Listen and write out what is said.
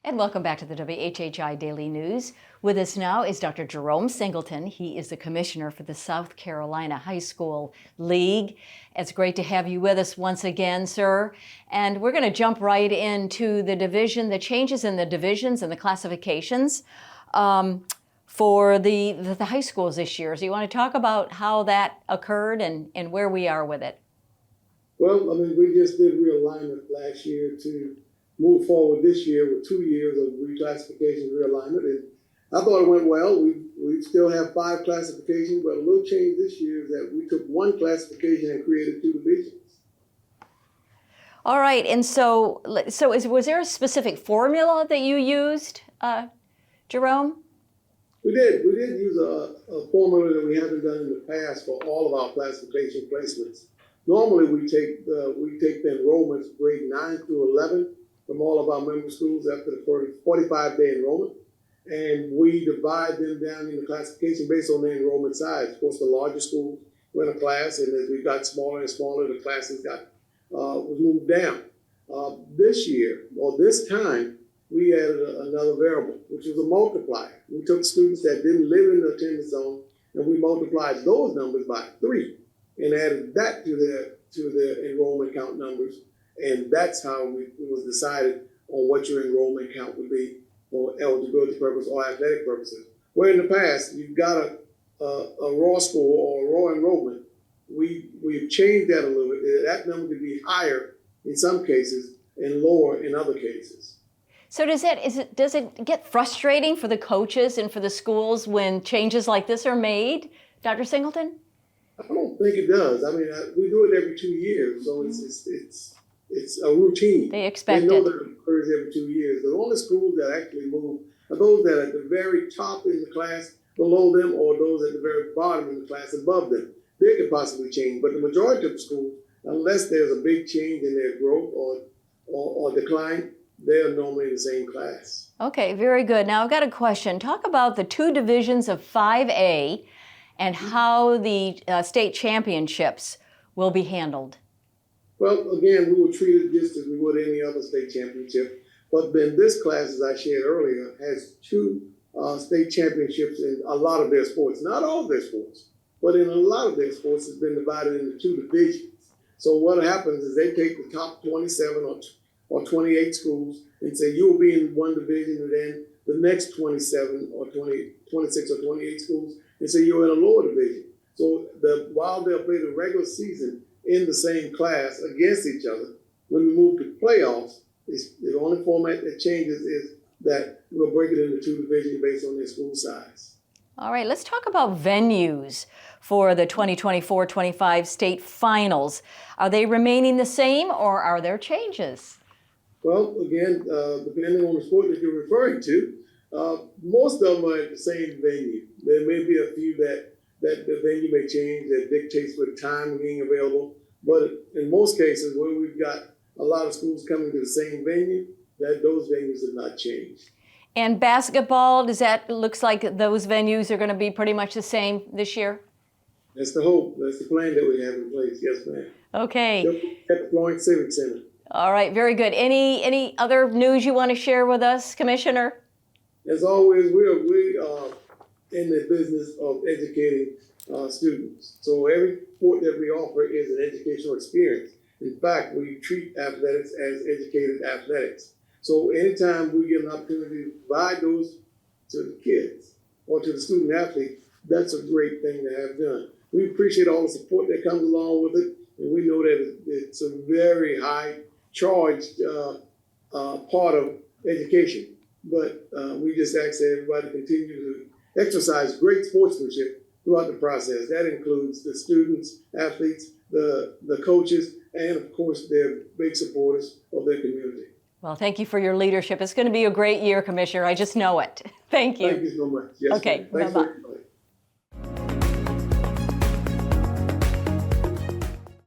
And welcome back to the WHHI Daily News. With us now is Dr. Jerome Singleton. He is the commissioner for the South Carolina High School League. It's great to have you with us once again, sir. And we're going to jump right into the division, the changes in the divisions and the classifications for the high schools this year. So you want to talk about how that occurred and where we are with it? Well, we just did realignment last year to move forward this year with 2 years of reclassification realignment, and I thought it went well. We still have 5 classifications, but a little change this year is that we took 1 classification and created 2 divisions. All right, and so was there a specific formula that you used, Jerome? We did use a formula that we haven't done in the past for all of our classification placements. Normally, we take the enrollments grade 9 through 11 from all of our member schools after the 45-day enrollment, and we divide them down into classification based on their enrollment size. Of course, the larger schools went a class, and as we got smaller and smaller, the classes was moved down. This time, we added another variable, which was a multiplier. We took students that didn't live in the attendance zone, and we multiplied those numbers by 3 and added that to their enrollment count numbers. And that's how it was decided on what your enrollment count would be for eligibility purposes or athletic purposes. Where in the past, you've got a raw score or a raw enrollment, we've changed that a little bit. That number could be higher in some cases and lower in other cases. So does it get frustrating for the coaches and for the schools when changes like this are made, Dr. Singleton? I don't think it does. We do it every 2 years, so it's a routine. They expect it. They know that it occurs every 2 years. The only schools that actually move are those that are at the very top in the class below them or those at the very bottom in the class above them. They could possibly change, but the majority of the schools, unless there's a big change in their growth or decline, they're normally in the same class. Okay, very good. Now I've got a question. Talk about the 2 divisions of 5A and how the state championships will be handled. Well, again, we will treat it just as we would any other state championship. But then this class, as I shared earlier, has 2 state championships in a lot of their sports. Not all of their sports, but in a lot of their sports, it's been divided into 2 divisions. So what happens is they take the top 27 or 28 schools and say, you will be in one division, and then the next 27 or 26 or 28 schools and say you're in a lower division. So while they'll play the regular season in the same class against each other, when we move to playoffs, the only format that changes is that we'll break it into 2 divisions based on their school size. All right, let's talk about venues for the 2024-25 state finals. Are they remaining the same or are there changes? Well, again, depending on the sport that you're referring to, most of them are at the same venue. There may be a few that the venue may change that dictates with time being available. But in most cases, where we've got a lot of schools coming to the same venue, those venues have not changed. And basketball, looks like those venues are going to be pretty much the same this year? That's the hope. That's the plan that we have in place. Yes, ma'am. Okay. At the Florence Civic Center. All right, very good. Any other news you want to share with us, Commissioner? As always, we are in the business of educating students. So every sport that we offer is an educational experience. In fact, we treat athletics as educated athletics. So anytime we get an opportunity to provide those to the kids or to the student athlete, that's a great thing to have done. We appreciate all the support that comes along with it, and we know that it's a very high charged part of education. But we just ask that everybody continue to exercise great sportsmanship throughout the process. That includes the students, athletes, the coaches, and of course, they're big supporters of their community. Well, thank you for your leadership. It's going to be a great year, Commissioner. I just know it. Thank you. Thank you so much. Yes, okay, bye-bye.